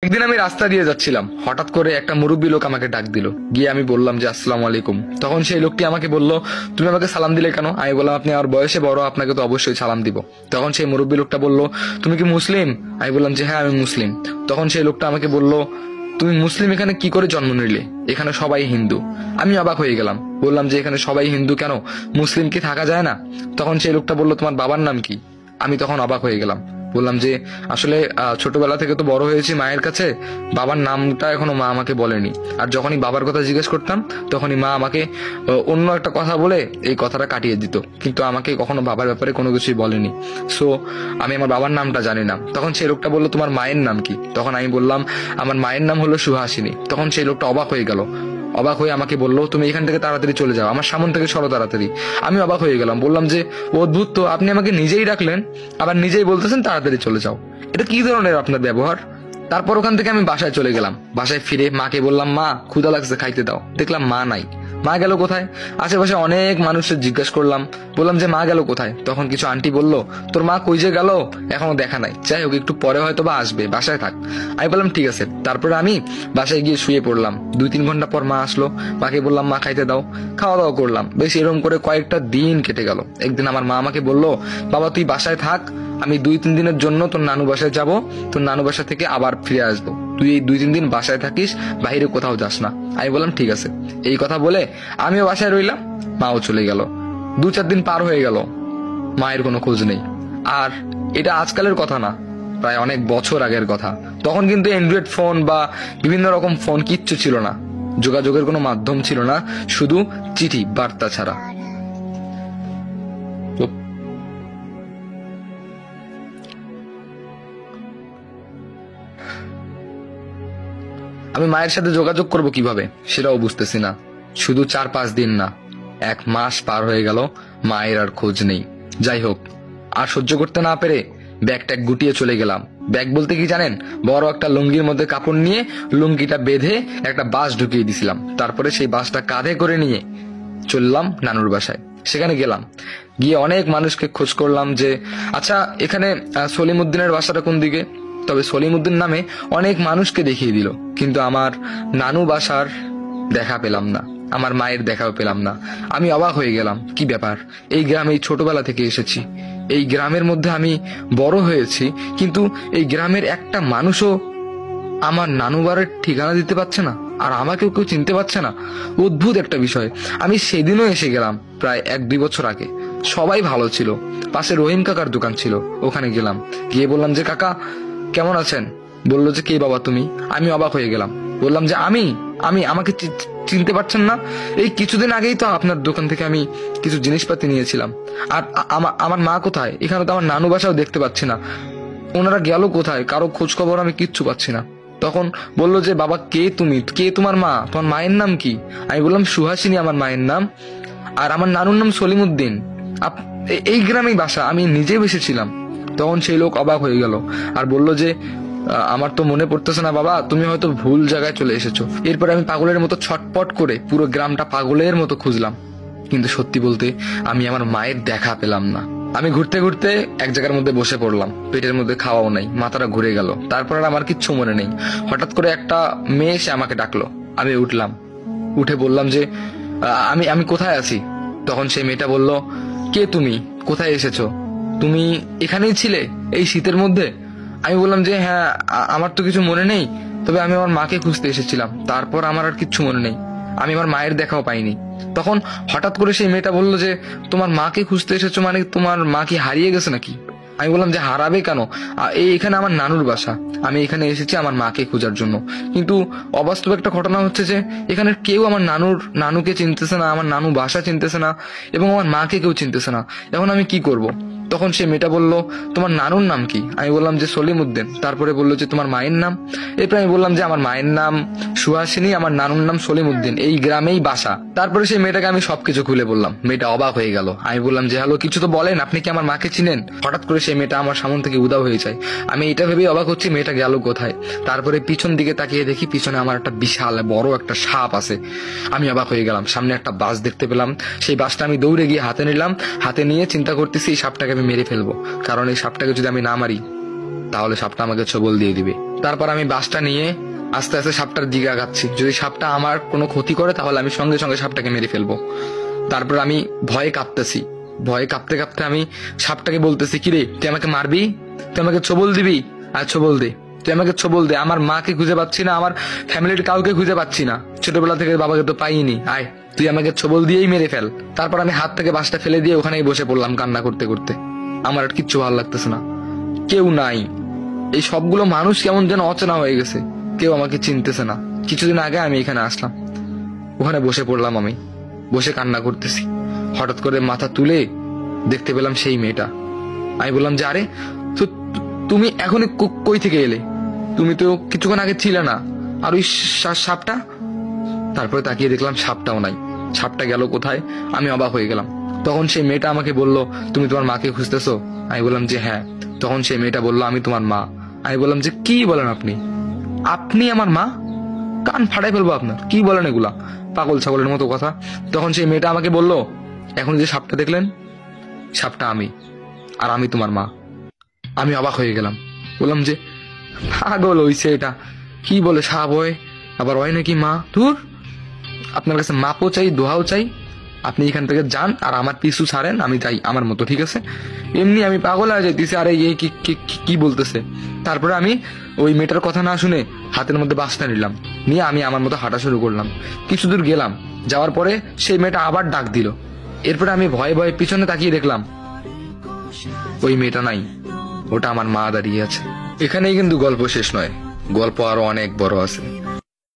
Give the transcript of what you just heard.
একদিন আমি রাস্তা দিয়ে যাচ্ছিলাম, হঠাৎ করে একটা মুরব্বী লোক আমাকে ডাক দিল। গিয়ে আমি বললাম যে আসসালামু আলাইকুম। তখন সেই লোকটি আমাকে বলল, তুমি আমাকে সালাম দিলে কেন? আমি বললাম, আপনি আমার বয়সে বড়, আপনাকে তো অবশ্যই সালাম দিব। তখন সেই মুরব্বী লোকটা বলল, তুমি কি মুসলিম? আমি বললাম যে হ্যাঁ, আমি মুসলিম। তখন সেই লোকটা আমাকে বলল, তুমি মুসলিম এখানে কি করে জন্ম নিলে? এখানে সবাই হিন্দু। আমি অবাক হয়ে গেলাম, বললাম যে এখানে সবাই হিন্দু কেন, মুসলিম কি থাকা যায় না? তখন সেই লোকটা বলল, তোমার বাবার নাম কি? আমি তখন অবাক হয়ে গেলাম, বললাম যে আসলে ছোটবেলা থেকে তো বড় হয়েছি মায়ের কাছে, বাবার নামটা এখনো মা আমাকে বলেনি। আর যখনই বাবার কথা জিজ্ঞেস করতাম তখনই মা আমাকে অন্য একটা কথা বলে এই কথাটা কাটিয়ে দিত, কিন্তু আমাকে কখনো বাবার ব্যাপারে কোনো কিছুই বলেনি। সো আমি আমার বাবার নামটা জানি না। তখন সেই লোকটা বললো, তোমার মায়ের নাম কি? তখন আমি বললাম, আমার মায়ের নাম হলো সুহাসিনী। তখন সেই লোকটা অবাক হয়ে গেল, অবাক হয়ে আমাকে বললো, তুমি এখান থেকে তাড়াতাড়ি চলে যাও, আমার সামনে থেকে সরো তাড়াতাড়ি। আমি অবাক হয়ে গেলাম, বললাম যে অদ্ভুত তো, আপনি আমাকে নিজেই ডাকলেন আবার নিজেই বলতেছেন তাড়াতাড়ি চলে যাও, এটা কি ধরনের আপনার ব্যবহার? তারপর ওখান থেকে আমি বাসায় চলে গেলাম। বাসায় ফিরে মাকে বললাম, মা ক্ষুধা লাগছে, খাইতে দাও। দেখলাম মা নাই। মা গেল কোথায়? আশেপাশে অনেক মানুষের জিজ্ঞেস করলাম, বললাম যে মা গেল কোথায়? তখন কিছু আন্টি বলল, তোর মা কই যে গেল, এখনো দেখা নাই, যাই হোক একটু পরে হয়তো বা আসবে, বাসায় থাক। আমি বললাম ঠিক আছে। তারপরে আমি বাসায় গিয়ে শুয়ে পড়লাম। 2-3 ঘন্টা পর মা আসলো। মাকে বললাম, মা খাইতে দাও। খাওয়া দাওয়া করলাম। বেশ এরকম করে কয়েকটা দিন কেটে গেল। একদিন আমার মা আমাকে বলল, বাবা তুই বাসায় থাক, আমি 2-3 দিনের জন্য তোর নানু বাসায় যাব, তোর নানু বাসা থেকে আবার ফিরে আসবো, তুই এই 2-3 দিন বাসায় থাকিস, বাইরে কোথাও যাস না। আমি বললাম ঠিক আছে। এই কথা বলে আমিও বাসায় রইলাম, মাও চলে গেল। 2-4 দিন পার হয়ে গেল, মায়ের কোনো খোঁজ নেই। আর এটা আজকালের কথা না, প্রায় অনেক বছর আগের কথা। তখন কিন্তু অ্যান্ড্রয়েড ফোন বা বিভিন্ন রকম ফোন কিচ্ছু ছিল না, যোগাযোগের কোনো মাধ্যম ছিল না, শুধু চিঠি বার্তা ছাড়া। তো আমি মায়ের সাথে যোগাযোগ করব কিভাবে সেটাও বুঝতেছি না। শুধু 4-5 দিন না, 1 মাস পার হয়ে গেল, মায়ের আর খোঁজ নেই। যাই হোক, আর সহ্য করতে না পেরে ব্যাগটা গুটিয়ে চলে গেলাম। ব্যাগ বলতে কি জানেন, বড় একটা লুঙ্গির মধ্যে কাপড় নিয়ে লুঙ্গিটা বেঁধে একটা বাস ঢুকিয়ে দিছিলাম। তারপরে সেই বাসটা কাঁধে করে নিয়ে চললাম নানুর বাসায়। সেখানে গেলাম, গিয়ে অনেক মানুষকে খোঁজ করলাম যে আচ্ছা এখানে সলিমউদ্দিনের বাসাটা কোন দিকে। তবে সলিমউদ্দিন নামে অনেক মানুষকে দেখিয়ে দিল, কিন্তু আমার নানু বাসার দেখা পেলাম না, আমার মায়ের দেখাও পেলাম না। আমি অবাক হয়ে গেলাম, কি ব্যাপার, এই গ্রামে ছোটবেলা থেকে এসেছি, এই গ্রামের মধ্যে আমি বড় হয়েছি, কিন্তু এই গ্রামের একটা মানুষও আমার নানু বাড়ির ঠিকানা দিতে পারছে না, আর আমাকেও কেউ চিনতে পারছে না। অদ্ভুত একটা বিষয়। আমি সেদিনও এসে গেলাম প্রায় 1-2 বছর আগে, সবাই ভালো ছিল। পাশে রহিম কাকার দোকান ছিল, ওখানে গেলাম, গিয়ে বললাম যে কাকা কেমন আছেন? বললো যে কে বাবা তুমি? আমি অবাক হয়ে গেলাম, বললাম যে আমি আমি আমাকে চিনতে পারছেন না? এই কিছুদিন আগেই তো আপনার দোকান থেকে আমি কিছু জিনিসপাতি নিয়েছিলাম। আর আমার মা কোথায়? এখানে তো আমার নানু বাসাও দেখতে পাচ্ছি না, ওনারা গেল কোথায়? কারো খোঁজ খবর আমি কিচ্ছু পাচ্ছি না। তখন বললো যে বাবা কে তুমি, কে তোমার মা, তোমার মায়ের নাম কি? আমি বললাম সুহাসিনী আমার মায়ের নাম, আর আমার নানুর নাম সলিমউদ্দিন, এই গ্রামেই বাসা, আমি নিজে বসেছিলাম। তখন সেই লোক অবাক হয়ে গেল আর বলল যে আমার তো মনে পড়তেছে না বাবা, তুমি হয়তো ভুল জায়গায় চলে এসেছো। এরপরে আমি পাগলের মতো ছটপট করে পুরো গ্রামটা পাগলের মতো খুঁজলাম, কিন্তু সত্যি বলতে আমি আমার মায়ের দেখা পেলাম না। আমি ঘুরতে ঘুরতে এক জায়গার মধ্যে বসে পড়লাম, পেটের মধ্যে খাওয়াও নাই, মাথাটা ঘুরে গেল। তারপর আর আমার কিচ্ছু মনে নেই। হঠাৎ করে একটা মেয়ে এসে আমাকে ডাকলো, আমি উঠলাম, উঠে বললাম যে আমি আমি কোথায় আছি? তখন সেই মেয়েটা বলল, কে তুমি, কোথায় এসেছো, তুমি এখানেই ছিলে এই শীতের মধ্যে? আমি বললাম যে হ্যাঁ, আমার তো কিছু মনে নেই, তবে আমি আমার মাকে খুঁজতে এসেছিলাম, তারপর আমার আর কিচ্ছু মনে নেই, আমি আমার মায়ের দেখাও পাইনি। তখন হঠাৎ করে সেই মেয়েটা বললো যে তোমার মাকে খুঁজতে এসেছো মানে তোমার মা কি হারিয়ে গেছে নাকি? আমি বললাম যে হারাবে কেন, এখানে আমার নানুর বাসা, আমি এখানে এসেছি আমার মাকে খোঁজার জন্য। কিন্তু অবাস্তব একটা ঘটনা হচ্ছে যে এখানে কেউ আমার নানুকে চিনতেছে না, আমার নানু বাসা চিনতেছে না, এবং আমার মাকে কেউ চিনতেছে না। এখন আমি কি করব? তখন সে মেয়েটা বলল, তোমার নানুর নাম কি? আমি বললাম যে সলিমউদ্দিন। তারপরে বললো যে তোমার মায়ের নাম? এরপর আমি বললাম যে আমার মায়ের নাম সুহাসিনী, আমার নানুর নাম সলিমউদ্দিন, এই গ্রামেই বাসা। তারপরে সেই মেয়েটাকে আমি সবকিছু খুলে বললাম। মেয়েটা অবাক হয়ে গেল। আমি বললাম যে হ্যালো, কিছু তো বলেন, আপনি কি আমার মাকে চিনেন? হঠাৎ করে সেই মেয়েটা আমার সামনে থেকে উধাও হয়ে যায়। আমি এটা ভেবেই অবাক হচ্ছি মেয়েটা গেল কোথায়। তারপরে পিছন দিকে তাকিয়ে দেখি পিছনে আমার একটা বিশাল বড় একটা সাপ আছে। আমি অবাক হয়ে গেলাম। সামনে একটা বাস দেখতে পেলাম, সেই বাসটা আমি দৌড়ে গিয়ে হাতে নিলাম। হাতে নিয়ে চিন্তা করতেছি এই সাপটাকে আমি মেরে ফেলবো, কারণ এই সাপটাকে যদি আমি না মারি তাহলে সাপটা আমাকে ছোবল দিয়ে দিবে। তারপর আমি বাসটা নিয়ে আস্তে আস্তে সাপটার দিকে আগাচ্ছি। যদি সাপটা আমার কোনো ক্ষতি করে তাহলে আমি সঙ্গে সঙ্গে সাপটাকে মেরে ফেলবো। তারপর আমি ভয়ে কাঁপতেছি, ভয়ে কাঁপতে কাঁপতে আমি সাপটাকে বলতেছি, কিরে তুই আমাকে মারবি, তুই আমাকে ছবল দিবি, আর ছবল দে, তুই আমাকে ছবল দে, আমার মাকে খুঁজে পাচ্ছি না, আমার ফ্যামিলির কাউকে খুঁজে পাচ্ছি না, ছোটবেলা থেকে বাবাকে তো পাইনি, আয় তুই আমাকে ছবল দিয়েই মেরে ফেল। তারপর আমি হাত থেকে বাসটা ফেলে দিয়ে ওখানেই বসে পড়লাম কান্না করতে করতে। আমার আর কিচ্ছু ভালো লাগতেছে না, কেউ নাই, এই সবগুলো মানুষ কেমন যেন অচেনা হয়ে গেছে, কেউ আমাকে চিনতেছে না। কিছুদিন আগে আমি এখানে আসলাম, ওখানে বসে পড়লাম, আমি বসে কান্না করতেছি। হঠাৎ করে মাথা তুলে দেখতে পেলাম সেই মেয়েটা। আমি বললাম যে আরে তুমি এখনই কই থেকে এলে, তুমি তো কিছুক্ষণ আগে ছিলে না, আর ওই সাপটা? তারপরে তাকিয়ে দেখলাম সাপটাও নাই। সাপটা গেল কোথায়? আমি অবাক হয়ে গেলাম। তখন সেই মেয়েটা আমাকে বলল, তুমি তোমার মাকে খুঁজতেছো? আমি বললাম যে হ্যাঁ। তখন সেই মেয়েটা বললো, আমি তোমার মা। আমি বললাম যে কি বলেন আপনি, আপনি আমার মা? কান ফাটাই ফেলবো আপনার, কি বলেন এগুলা, পাগল ছাগলের মতো কথা। তখন সেই মেয়েটা আমাকে বলল, এখন যে সাপটা দেখলেন, সাপটা আমি, আর আমি তোমার মা। আমি অবাক হয়ে গেলাম, বললাম যে পাগল হইছে এটা, কি বলে সাপ হয়, আবার হয় নাকি মা? ধুর, আপনার কাছে মাপও চাই, দোহাও চাই, আপনি এখান থেকে যান আর আমার পিছু ছাড়েন, আমি যাই আমার মতো, ঠিক আছে? এমনি আমি পাগল হয়ে যাইতেছি, আরে এই কি বলতেছে। তারপরে আমি ওই মেয়েটার কথা না শুনে হাতের মধ্যে বাসটা নিলাম, নিয়ে আমি আমার মতো হাঁটা শুরু করলাম। কিছু দূর গেলাম, যাওয়ার পরে সেই মেয়েটা আবার ডাক দিল। এরপরে আমি ভয়ে ভয়ে পিছনে তাকিয়ে দেখলাম ওই মেয়েটা নাই, ওটা আমার মা দাঁড়িয়ে আছে। এখানেই কিন্তু গল্প শেষ নয়, গল্প আরো অনেক বড় আছে।